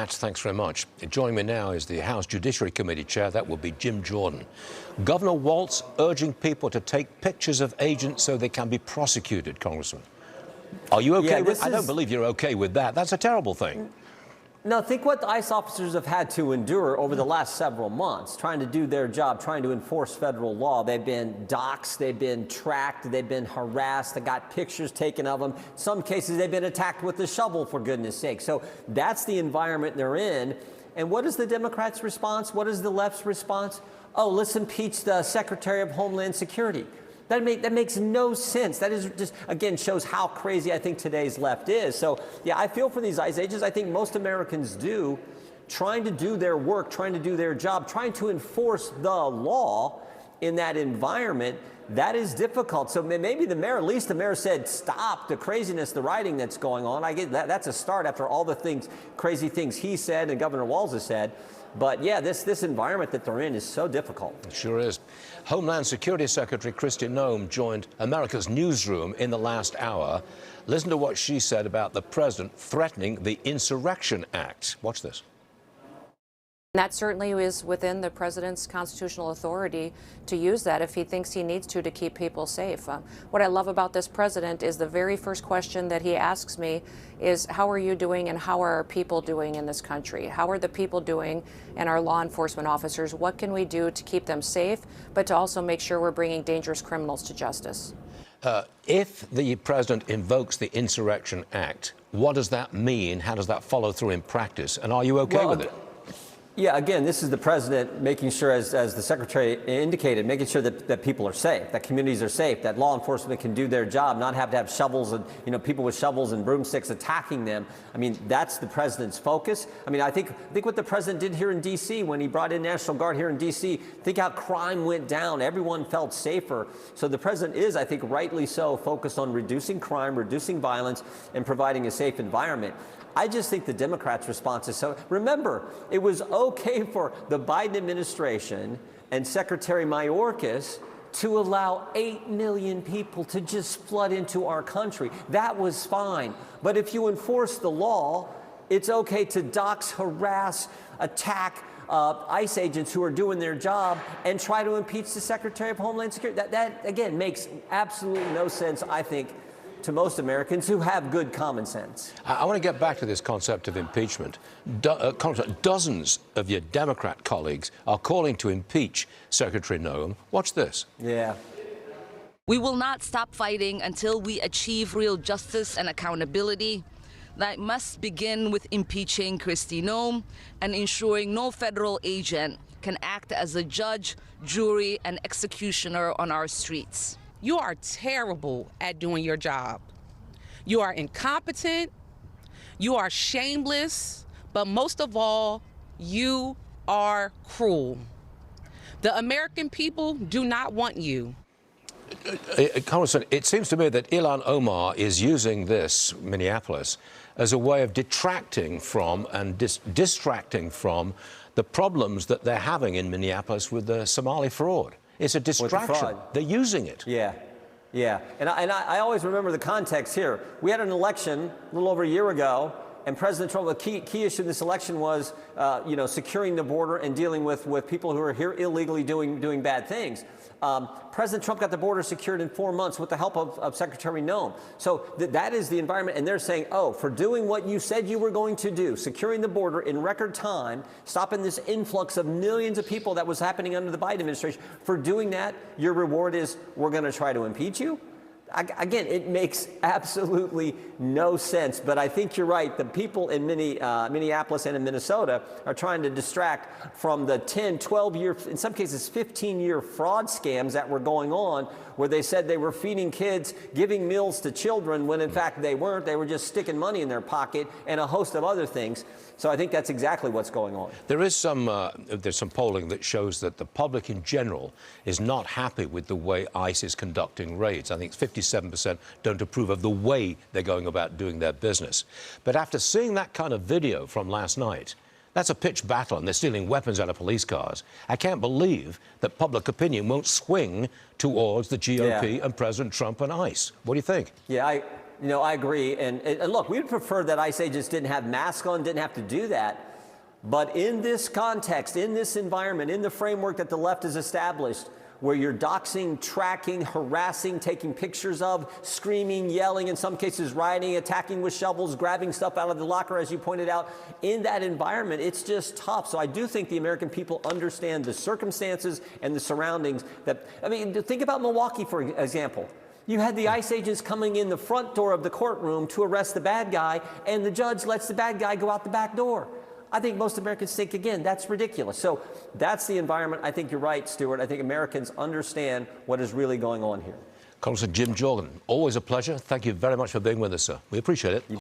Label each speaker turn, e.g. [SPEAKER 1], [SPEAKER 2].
[SPEAKER 1] Matt, thanks very much. Joining me now is the House Judiciary Committee Chair. That will be Jim Jordan. Governor Walz urging people to take pictures of agents so they can be prosecuted, Congressman. Are you okay with that? I don't believe you're okay with that. That's a terrible thing.
[SPEAKER 2] No, think what the ICE officers have had to endure over the last several months, trying to do their job, trying to enforce federal law. They've been doxxed, they've been tracked, they've been harassed, they got pictures taken of them. In some cases, they've been attacked with a shovel, for goodness sake. So that's the environment they're in. And what is the Democrats' response? What is the left's response? Oh, let's impeach the Secretary of Homeland Security. That makes no sense. That is just, again, shows how crazy I think today's left is. So, yeah, I feel for these ICE agents. I think most Americans do, trying to do their work, trying to do their job, trying to enforce the law in that environment. That is difficult. So maybe the mayor, at least the mayor said, stop the craziness, the rioting that's going on. I get that. That's a start after all the things, crazy things he said and Governor Walz has said. But, yeah, this environment that they're in is so difficult.
[SPEAKER 1] It sure is. Homeland Security Secretary Kristi Noem joined America's newsroom in the last hour. Listen to what she said about the president threatening the Insurrection Act. Watch this.
[SPEAKER 3] That certainly is within the president's constitutional authority to use that if he thinks he needs to keep people safe. What I love about this president is the very first question that he asks me is, how are you doing and how are our people doing in this country? How are the people doing and our law enforcement officers? What can we do to keep them safe, but to also make sure we're bringing dangerous criminals to justice?
[SPEAKER 1] If the president invokes the Insurrection Act, what does that mean? How does that follow through in practice? And are you okay with it?
[SPEAKER 2] Yeah, again, this is the president making sure, as the secretary indicated, making sure that people are safe, that communities are safe, that law enforcement can do their job, not have to have shovels and, people with shovels and broomsticks attacking them. I mean, that's the president's focus. I mean, I think what the president did here in D.C. when he brought in National Guard here in D.C., think how crime went down. Everyone felt safer. So the president is, I think, rightly so, focused on reducing crime, reducing violence, and providing a safe environment. I just think the Democrats' response is so. Remember, it was okay for the Biden administration and Secretary Mayorkas to allow 8 million people to just flood into our country. That was fine. But if you enforce the law, it's okay to dox, harass, attack ICE agents who are doing their job and try to impeach the Secretary of Homeland Security. That again, makes absolutely no sense, I think, to most Americans who have good common sense.
[SPEAKER 1] I want to get back to this concept of impeachment. Dozens of your Democrat colleagues are calling to impeach Secretary Noem. Watch this.
[SPEAKER 2] Yeah.
[SPEAKER 4] We will not stop fighting until we achieve real justice and accountability. That must begin with impeaching Kristi Noem and ensuring no federal agent can act as a judge, jury, and executioner on our streets.
[SPEAKER 5] You are terrible at doing your job. You are incompetent, you are shameless, but most of all, you are cruel. The American people do not want you.
[SPEAKER 1] Congressman, it seems to me that Ilhan Omar is using this, Minneapolis, as a way of detracting from and distracting from the problems that they're having in Minneapolis with the Somali fraud. It's a distraction. They're using it.
[SPEAKER 2] Yeah. Yeah. And I always remember the context here. We had an election a little over a year ago, and President Trump, a key issue in this election was, securing the border and dealing with people who are here illegally doing bad things. President Trump got the border secured in 4 months with the help of Secretary Noem. So that is the environment, and they're saying, oh, for doing what you said you were going to do, securing the border in record time, stopping this influx of millions of people that was happening under the Biden administration, for doing that, your reward is we're going to try to impeach you? Again, it makes absolutely no sense, but I think you're right. The people in Minneapolis and in Minnesota are trying to distract from the 10, 12-year, in some cases 15-year fraud scams that were going on, where they said they were feeding kids, giving meals to children, when in fact they weren't. They were just sticking money in their pocket and a host of other things. So I think that's exactly what's going on.
[SPEAKER 1] There is there's some polling that shows that the public in general is not happy with the way ICE is conducting raids. I think 57% don't approve of the way they're going about doing their business. But after seeing that kind of video from last night, that's a pitched battle, and they're stealing weapons out of police cars. I can't believe that public opinion won't swing towards the GOP and President Trump and ICE. What do you think?
[SPEAKER 2] Yeah, I agree. And look, we'd prefer that ICE agents didn't have masks on, didn't have to do that. But in this context, in this environment, in the framework that the left has established, where you're doxing, tracking, harassing, taking pictures of, screaming, yelling, in some cases rioting, attacking with shovels, grabbing stuff out of the locker, as you pointed out, in that environment, it's just tough. So I do think the American people understand the circumstances and the surroundings that, I mean, think about Milwaukee, for example. You had the ICE agents coming in the front door of the courtroom to arrest the bad guy, and the judge lets the bad guy go out the back door. I think most Americans think, again, that's ridiculous. So that's the environment. I think you're right, Stuart. I think Americans understand what is really going on here.
[SPEAKER 1] Congressman Jim Jordan, always a pleasure. Thank you very much for being with us, sir. We appreciate it.